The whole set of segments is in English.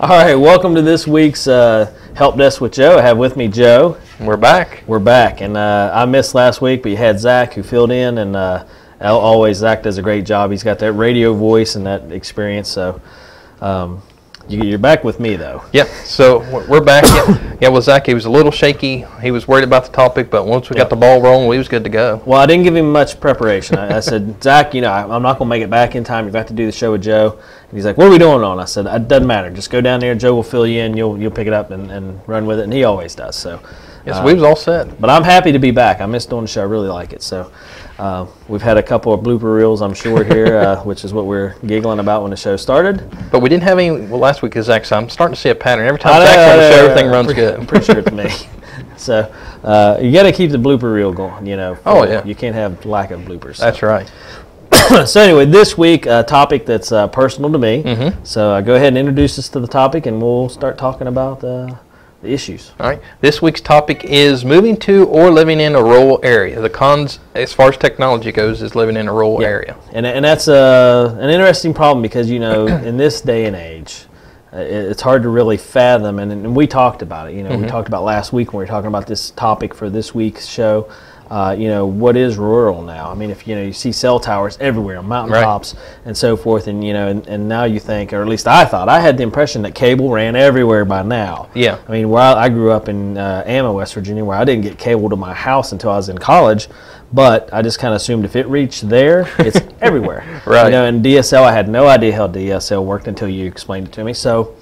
All right, welcome to this week's Help Desk with Joe. I have with me Joe. We're back. We're back, and I missed last week, but you had Zach who filled in, and always Zach does a great job. He's got that radio voice and that experience, so you're back with me, though. Yep, so we're back. Yeah, well, Zach, he was a little shaky. He was worried about the topic, but once we got the ball rolling, we was good to go. Well, I didn't give him much preparation. I said, Zach, I'm not going to make it back in time. You've got to do the show with Joe. And he's like, what are we doing on? I said, it doesn't matter. Just go down there. Joe will fill you in. You'll pick it up and run with it, and he always does. So, yes, we was all set. But I'm happy to be back. I miss doing the show. I really like it. So we've had a couple of blooper reels, I'm sure, here, which is what we're giggling about when the show started. But we didn't have any last week, Zach, so I'm starting to see a pattern. Every time Zach's on the show, everything runs good. I'm pretty sure it's me. So you got to keep the blooper reel going, Oh, yeah. You can't have lack of bloopers. That's right. So anyway, this week, a topic that's personal to me. Mm-hmm. So go ahead and introduce us to the topic, and we'll start talking about the issues. All right. This week's topic is moving to or living in a rural area. The cons, as far as technology goes, is living in a rural area. And that's an interesting problem because, in this day and age, it's hard to really fathom. And we talked about it. We talked about last week when we were talking about this topic for this week's show. What is rural now? I mean, if you see cell towers everywhere on mountaintops and so forth, and and now you think, or at least I thought, I had the impression that cable ran everywhere by now. Yeah. I mean, I grew up in Amma, West Virginia, where I didn't get cable to my house until I was in college, but I just kind of assumed if it reached there, it's everywhere. Right. And DSL, I had no idea how DSL worked until you explained it to me. So.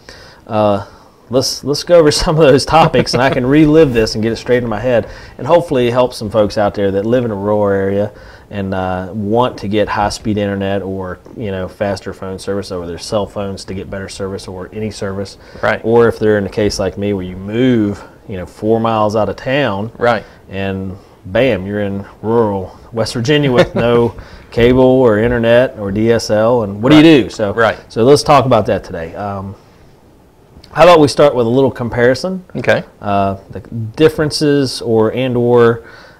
Let's go over some of those topics, and I can relive this and get it straight in my head, and hopefully help some folks out there that live in a rural area and want to get high-speed internet or faster phone service over their cell phones to get better service or any service. Right. Or if they're in a case like me where you move 4 miles out of town. Right. And bam, you're in rural West Virginia with no cable or internet or DSL, and what do you do? So let's talk about that today. How about we start with a little comparison? Okay. The differences or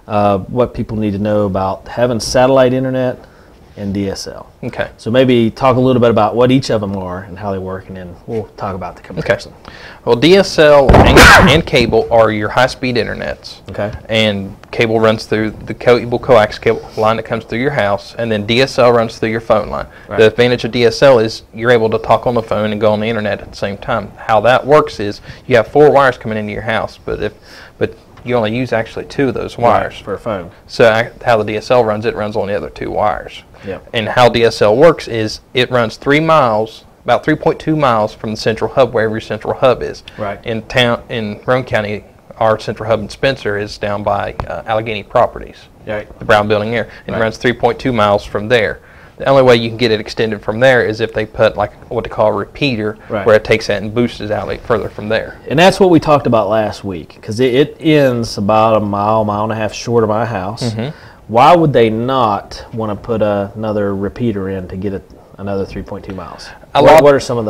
what people need to know about having satellite internet and DSL. Okay. So maybe talk a little bit about what each of them are and how they work, and then we'll talk about the comparison. Okay. Well, DSL and cable are your high-speed internets. Okay. And cable runs through the cable coax cable line that comes through your house, and then DSL runs through your phone line. Right. The advantage of DSL is you're able to talk on the phone and go on the internet at the same time. How that works is you have 4 wires coming into your house, but you only use actually 2 of those wires for a phone. So how the DSL runs, it runs on the other 2 wires. Yep. And how DSL works is it runs 3 miles, about 3.2 miles from the central hub, wherever your central hub is. Right. In Roane County, our central hub in Spencer is down by Allegheny Properties, right. The Brown Building there, and right. It runs 3.2 miles from there. The only way you can get it extended from there is if they put like what they call a repeater, right. where it takes that and boosts it out like further from there. And that's what we talked about last week, because it ends about a mile and a half short of my house. Mm-hmm. Why would they not want to put another repeater in to get another 3.2 miles? What are some of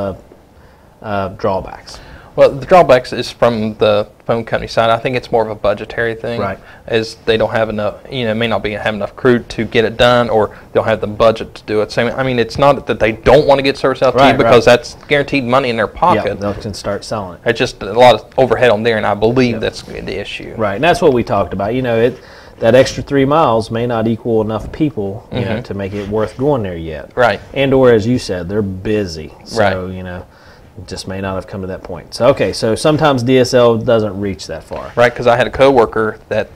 the drawbacks? Well, the drawbacks is from the phone company side. I think it's more of a budgetary thing, right? As they don't have enough, may not have enough crew to get it done, or they don't have the budget to do it. So, I mean, it's not that they don't want to get service out to you, because that's guaranteed money in their pocket. Yeah, they can start selling it. It's just a lot of overhead on there, and I believe that's the issue. Right, and that's what we talked about. That extra 3 miles may not equal enough people, to make it worth going there yet. Right. And or, as you said, they're busy. So, right. Just may not have come to that point. So, okay, so sometimes DSL doesn't reach that far. Right, because I had a coworker that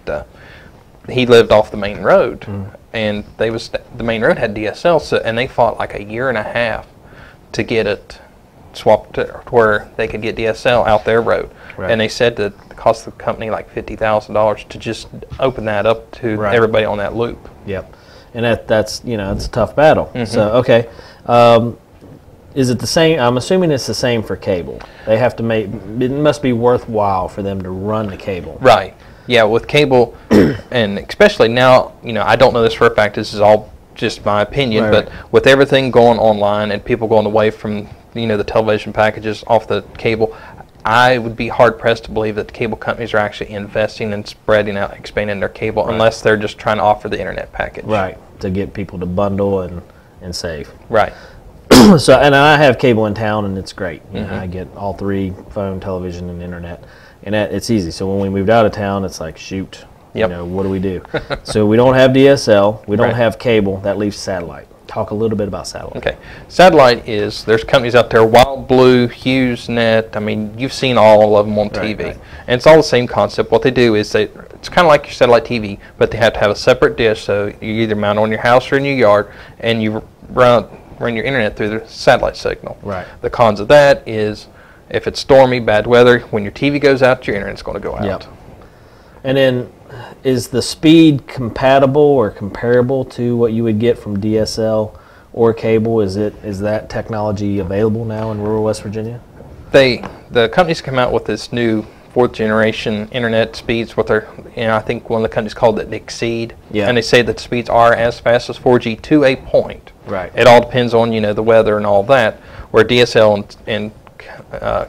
he lived off the main road, and the main road had DSL, and they fought like a year and a half to get it swapped to where they could get DSL out their road. Right. And they said that it cost the company like $50,000 to just open that up to everybody on that loop. Yep, and that's it's a tough battle. Mm-hmm. So, okay. Is it the same? I'm assuming it's the same for cable. They have to it must be worthwhile for them to run the cable. Right. Yeah, with cable, and especially now, I don't know this for a fact. This is all just my opinion, but with everything going online and people going away from, the television packages off the cable, I would be hard-pressed to believe that the cable companies are actually investing and spreading out, expanding their cable, unless they're just trying to offer the internet package. Right, to get people to bundle and save. Right. So, and I have cable in town, and it's great. You know, I get all three: phone, television, and internet, and it's easy. So when we moved out of town, it's like, shoot, you know, what do we do? So we don't have DSL, we don't have cable. That leaves satellite. Talk a little bit about satellite. Okay, satellite is, there's companies out there, Wild Blue, HughesNet. I mean, you've seen all of them on TV, and it's all the same concept. What they do is it's kind of like your satellite TV, but they have to have a separate dish. So you either mount on your house or in your yard, and you run your internet through the satellite signal. Right. The cons of that is if it's stormy, bad weather, when your TV goes out, your internet's going to go out. Yep. And then, is the speed compatible or comparable to what you would get from DSL or cable? Is that technology available now in rural West Virginia? The companies come out with this new 4th generation internet speeds. What they're, I think one of the companies called it Exceed. Yeah. And they say that the speeds are as fast as 4G to a point. Right. It all depends on the weather and all that. Where DSL and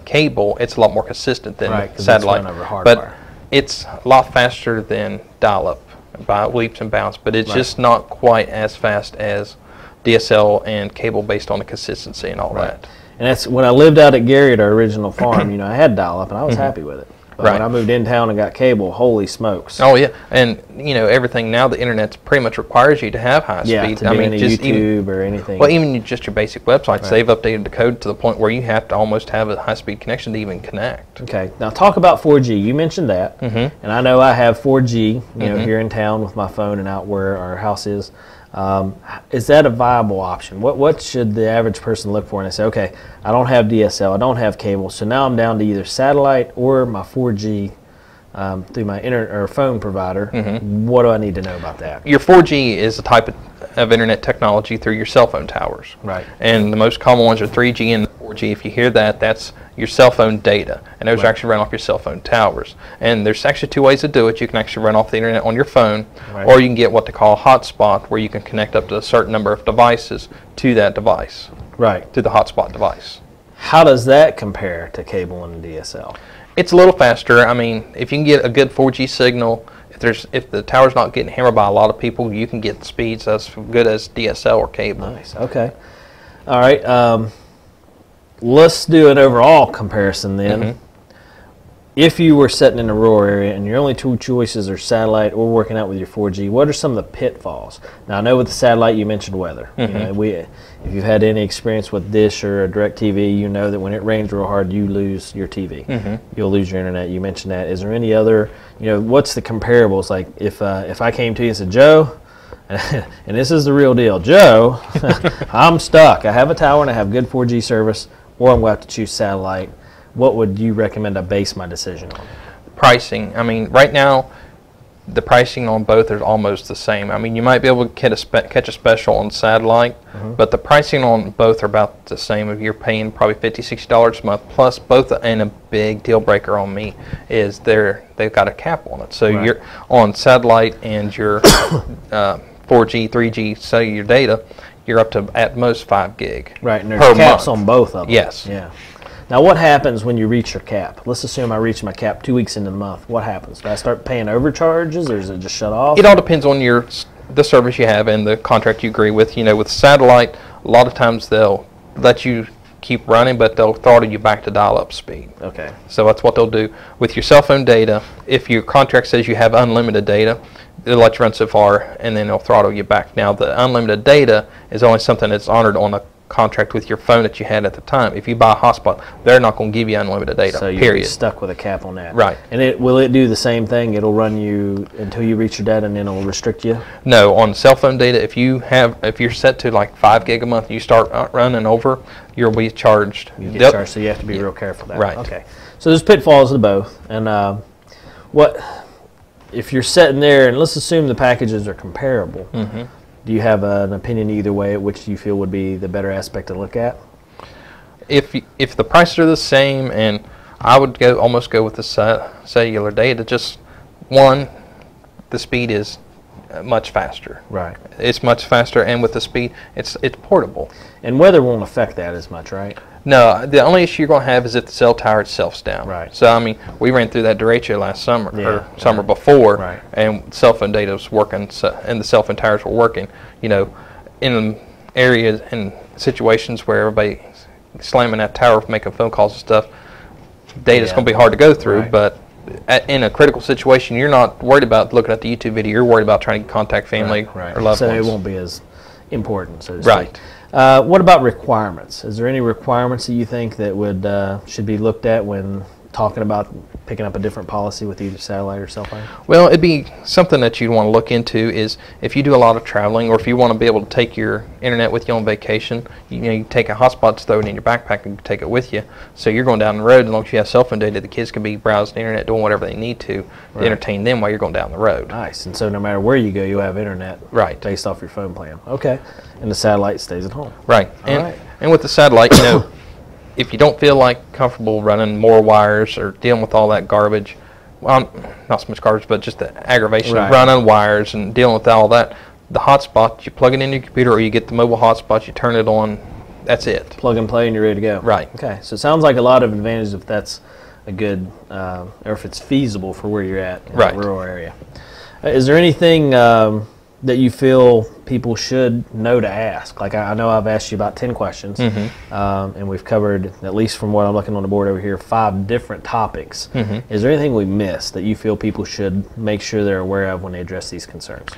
cable, it's a lot more consistent than satellite. It's run over hardwire. But it's a lot faster than dial-up by leaps and bounds, but it's just not quite as fast as DSL and cable based on the consistency and all that. And that's when I lived out at Gary at our original farm. I had dial-up and I was happy with it. But when I moved in town and got cable, holy smokes! Oh yeah, and everything now, the internet pretty much requires you to have high speed. Yeah, to be just YouTube or anything. Well, even just your basic websites, they've updated the code to the point where you have to almost have a high-speed connection to even connect. Okay, now talk about 4G. You mentioned that, and I know I have 4G. Here in town with my phone and out where our house is. Is that a viable option? What should the average person look for? And they say, okay, I don't have DSL, I don't have cable, so now I'm down to either satellite or my 4G through my internet or phone provider. What do I need to know about that? Your 4G is a type of internet technology through your cell phone towers. Right. And the most common ones are 3G and 4G. If you hear that, that's your cell phone data, and those are actually run off your cell phone towers. And there's actually two ways to do it. You can actually run off the internet on your phone, or you can get what they call a hotspot, where you can connect up to a certain number of devices to that device. Right. To the hotspot device. How does that compare to cable and DSL? It's a little faster. I mean, if you can get a good 4G signal, if the tower's not getting hammered by a lot of people, you can get speeds as good as DSL or cable. Nice. Okay. All right. Let's do an overall comparison then. If you were sitting in a rural area and your only two choices are satellite or working out with your 4G, what are some of the pitfalls? Now, I know with the satellite you mentioned weather. If you've had any experience with Dish or a DirecTV, you know that when it rains real hard, you lose your TV. You'll lose your internet. You mentioned that. Is there any other, what's the comparables? Like if I came to you and said, Joe, and this is the real deal, Joe, I'm stuck. I have a tower and I have good 4G service, or I'm going to have to choose satellite. What would you recommend I base my decision on? Pricing. I mean, right now, the pricing on both are almost the same. I mean, you might be able to catch a special on satellite, but the pricing on both are about the same. If you're paying probably $50, $60 a month, plus both, and a big deal breaker on me is they've got a cap on it. So you're on satellite and your 4G, 3G cellular data, you're up to at most 5 gig. Right, and there's caps on both of them. Yes. Yeah. Now, what happens when you reach your cap? Let's assume I reach my cap 2 weeks into the month. What happens? Do I start paying overcharges, or is it just shut off? It all depends on the service you have and the contract you agree with. With satellite, a lot of times they'll let you keep running, but they'll throttle you back to dial-up speed. Okay. So that's what they'll do. With your cell phone data, if your contract says you have unlimited data, they'll let you run so far, and then they'll throttle you back. Now, the unlimited data is only something that's honored on a contract with your phone that you had at the time. If you buy a hotspot, they're not going to give you unlimited data, so you're stuck with a cap on that. Right. And will it do the same thing? It'll run you until you reach your data, and then it'll restrict you? No, on cell phone data, if you're set to like 5 gig a month, you start running over, you'll be charged. You get charged, so you have to be real careful with that. Right. Okay. So there's pitfalls to both. And what if you're sitting there, and let's assume the packages are comparable, do you have an opinion either way, which you feel would be the better aspect to look at? If the prices are the same, and I would almost go with the cellular data. Just one, the speed is much faster. Right. It's much faster, and with the speed, it's portable. And weather won't affect that as much, right? No, the only issue you're going to have is if the cell tower itself's down. Right. So, I mean, we ran through that derecho last summer, or summer before, and cell phone data was working, and the cell phone towers were working, in areas and situations where everybody's slamming that tower for making phone calls and stuff, data's going to be hard to go through. Right. But in a critical situation, you're not worried about looking at the YouTube video. You're worried about trying to contact family or loved ones. So it won't be as important, so to Right. speak. What about requirements? Is there any requirements that you think that would should be looked at when talking about picking up a different policy with either satellite or cell phone? Well, it'd be something that you'd want to look into is if you do a lot of traveling, or if you want to be able to take your internet with you on vacation, you take a hotspot, throw it in your backpack, and take it with you. So you're going down the road, as long as you have cell phone data, the kids can be browsing the internet, doing whatever they need to entertain them while you're going down the road. Nice. And so no matter where you go, you'll have internet based off your phone plan. Okay. And the satellite stays at home. Right. And with the satellite, if you don't feel like comfortable running more wires or dealing with all that garbage, well, not so much garbage, but just the aggravation of running wires and dealing with all that, the hotspot, you plug it into your computer, or you get the mobile hotspot, you turn it on, that's it. Plug and play and you're ready to go. Right. Okay. So it sounds like a lot of advantages if that's a good, or if it's feasible for where you're at in the rural area. Is there anything that you feel people should know to ask? Like I know I've asked you about 10 questions, and we've covered, at least from what I'm looking on the board over here, 5 different topics. Is there anything we missed that you feel people should make sure they're aware of when they address these concerns?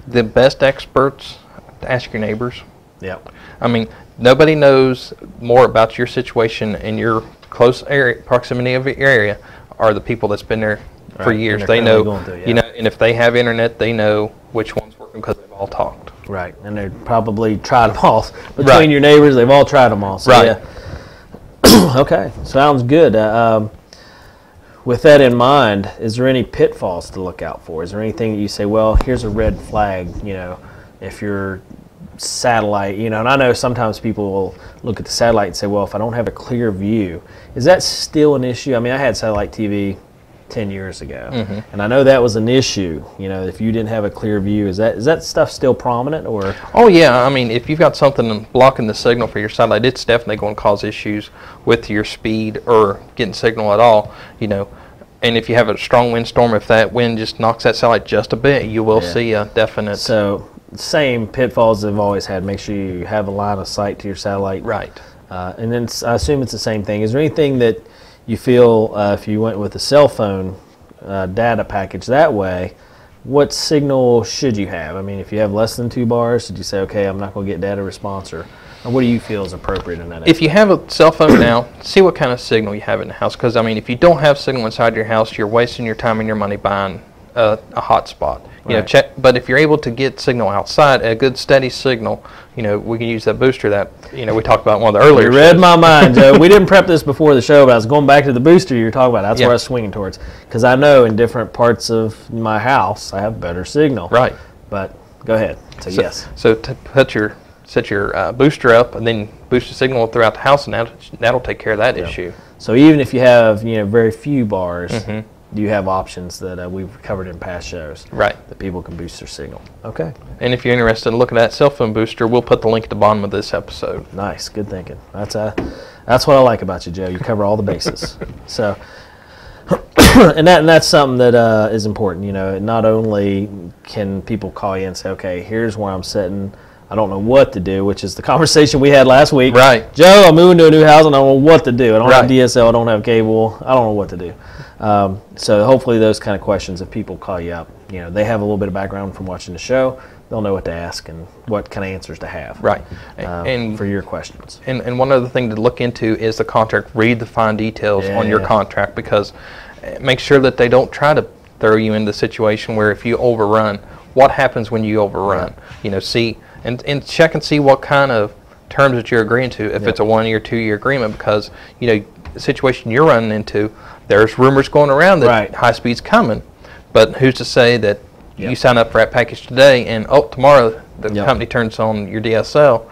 The best experts, ask your neighbors. Yep. I mean, nobody knows more about your situation in your close area, proximity of your area, are the people that's been there for years. They know, and if they have internet, they know which one's working because they've all talked. Right, and they've probably tried them all. Between your neighbors, they've all tried them all. So okay, sounds good. With that in mind, is there any pitfalls to look out for? Is there anything that you say, well, here's a red flag, if you're satellite, and I know sometimes people will look at the satellite and say, well, if I don't have a clear view, is that still an issue? I mean, I had satellite TV 10 years ago, and I know that was an issue. If you didn't have a clear view, is that stuff still prominent, or? Oh yeah, I mean, if you've got something blocking the signal for your satellite, it's definitely going to cause issues with your speed or getting signal at all. And if you have a strong windstorm, if that wind just knocks that satellite just a bit, you will see a definite. So same pitfalls they've always had. Make sure you have a line of sight to your satellite. Right. And then I assume it's the same thing. Is there anything that you feel if you went with a cell phone data package that way, what signal should you have? I mean, if you have less than 2 bars, did you say, okay, I'm not going to get data response, or what do you feel is appropriate in that? If you have a cell phone now, see what kind of signal you have in the house, because I mean, if you don't have signal inside your house, you're wasting your time and your money buying a hotspot. Check. But if you're able to get signal outside, a good steady signal, we can use that booster that we talked about in one of the earlier. You read my mind, Joe. We didn't prep this before the show, but I was going back to the booster you were talking about. That's where I was swinging towards, because I know in different parts of my house I have better signal. Right. But go ahead. So yes. So to set your booster up, and then boost the signal throughout the house, and that'll take care of that issue. So even if you have very few bars, you have options that we've covered in past shows. Right. That people can boost their signal. Okay. And if you're interested in looking at that cell phone booster, we'll put the link at the bottom of this episode. Nice. Good thinking. That's what I like about you, Joe. You cover all the bases. So, and that's something that is important. Not only can people call you and say, okay, here's where I'm sitting, I don't know what to do, which is the conversation we had last week. Right. Joe, I'm moving to a new house and I don't know what to do. I don't have DSL, I don't have cable, I don't know what to do. So hopefully those kind of questions, if people call you up, they have a little bit of background from watching the show, they'll know what to ask and what kind of answers to have. Right. And for your questions. And one other thing to look into is the contract. Read the fine details on your contract, because make sure that they don't try to throw you into the situation where if you overrun, what happens when you overrun? See. And check and see what kind of terms that you're agreeing to, if it's a 1-year, 2-year agreement, because the situation you're running into, there's rumors going around that high speed's coming, but who's to say that you sign up for that package today and tomorrow the company turns on your DSL?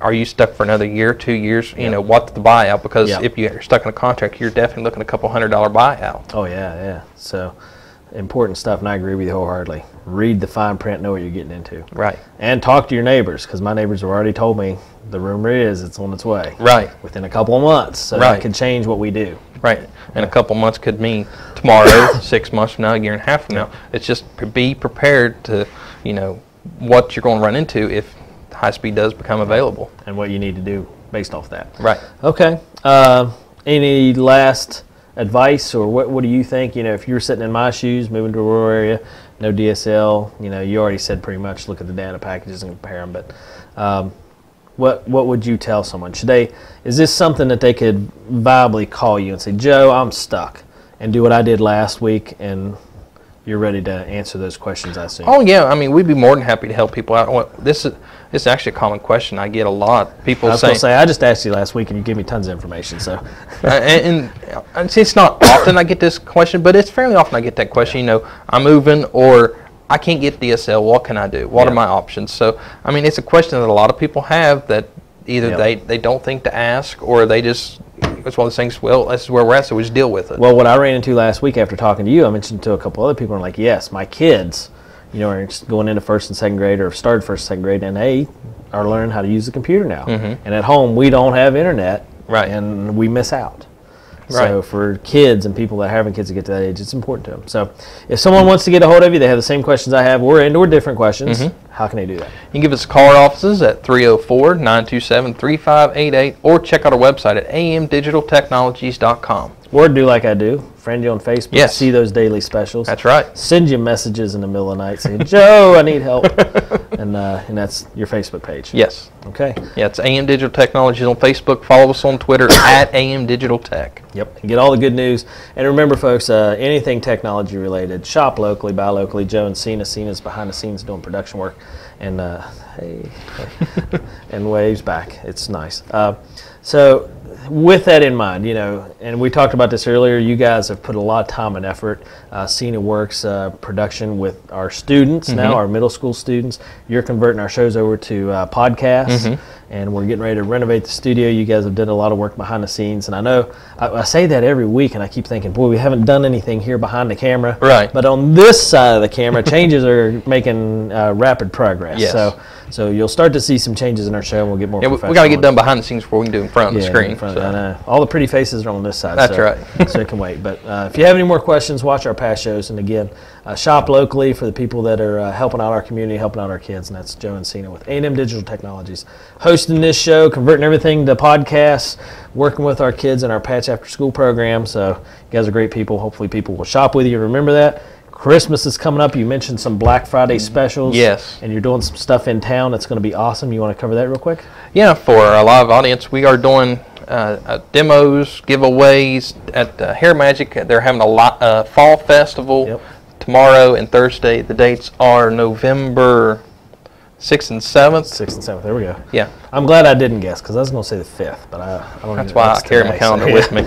Are you stuck for another year, 2 years? What's the buyout? Because if you're stuck in a contract, you're definitely looking at a couple $100 buyout. Oh yeah. So important stuff, and I agree with you wholeheartedly. Read the fine print, know what you're getting into. Right. And talk to your neighbors, because my neighbors have already told me the rumor is it's on its way. Right. Within a couple of months. So that could change what we do. Right. And a couple months could mean tomorrow, 6 months from now, a year and a half from now. It's just be prepared to, what you're going to run into if high speed does become available. And what you need to do based off that. Right. Okay. Any last advice, or what do you think? If you were sitting in my shoes, moving to a rural area, no DSL, you already said pretty much look at the data packages and compare them, but what would you tell someone? Is this something that they could viably call you and say, Joe, I'm stuck, and do what I did last week, and you're ready to answer those questions, I assume? Oh, yeah. I mean, we'd be more than happy to help people out. This is actually a common question I get a lot. People say, I just asked you last week, and you gave me tons of information. So, and it's not often I get this question, but it's fairly often I get that question. I'm moving, or I can't get DSL. What can I do? What are my options? So, I mean, it's a question that a lot of people have that either they don't think to ask, or they just, it's one of those things, well, this is where we're at, so we just deal with it. Well, what I ran into last week after talking to you, I mentioned to a couple other people, and like, yes, my kids, are going into first and second grade, or have started first and second grade, and they are learning how to use the computer now. And at home, we don't have internet, and we miss out. So for kids and people that are having kids that get to that age, it's important to them. So if someone wants to get a hold of you, they have the same questions I have, or different questions, how can they do that? You can give us a call at our offices at 304-927-3588, or check out our website at amdigitaltechnologies.com. Or do like I do, friend you on Facebook, see those daily specials. That's right. Send you messages in the middle of the night saying, Joe, I need help. and that's your Facebook page. Yes. Okay. Yeah, it's AM Digital Technologies on Facebook. Follow us on Twitter at AM Digital Tech. Yep. And get all the good news. And remember, folks, anything technology related, shop locally, buy locally. Joe and Cena. Cena's behind the scenes doing production work. And hey, and waves back. It's nice. So with that in mind, and we talked about this earlier, you guys have put a lot of time and effort. Cena Works production with our students now, our middle school students. You're converting our shows over to podcasts, and we're getting ready to renovate the studio. You guys have done a lot of work behind the scenes, and I know I say that every week, and I keep thinking, boy, we haven't done anything here behind the camera. Right. But on this side of the camera, changes are making rapid progress. Yes. So you'll start to see some changes in our show, and we'll get more professional. We got to get done behind the scenes before we can do in front of the screen. All the pretty faces are on this side. That's right. So it can wait. But if you have any more questions, watch our past shows. And again, shop locally for the people that are helping out our community, helping out our kids. And that's Joe and Cena with A&M Digital Technologies. Hosting this show, converting everything to podcasts, working with our kids in our Patch After School program. So you guys are great people. Hopefully people will shop with you. Remember that. Christmas is coming up. You mentioned some Black Friday specials. Yes. And you're doing some stuff in town that's going to be awesome. You want to cover that real quick? Yeah, for our live audience, we are doing demos, giveaways at Hair Magic. They're having a fall festival tomorrow and Thursday. The dates are November 6th and 7th. 6th and 7th. There we go. Yeah. I'm glad I didn't guess, because I was going to say the 5th, but I don't. That's why I carry my calendar with me.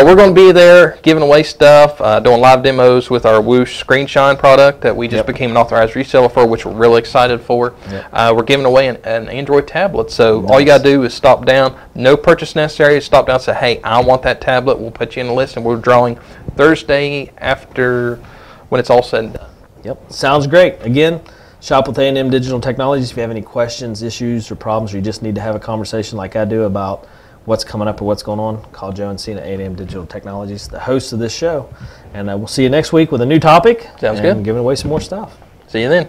We're going to be there giving away stuff, doing live demos with our Whoosh Screen Shine product that we just became an authorized reseller for, which we're really excited for. We're giving away an Android tablet, so all you got to do is stop down. No purchase necessary. Stop down and say, hey, I want that tablet. We'll put you in the list, and we're drawing Thursday after when it's all said and done. Yep. Sounds great. Again, shop with A&M Digital Technologies. If you have any questions, issues, or problems, or you just need to have a conversation like I do about what's coming up or what's going on, call Joe and Cena at A&M Digital Technologies, the hosts of this show. And we'll see you next week with a new topic. Sounds good. And giving away some more stuff. See you then.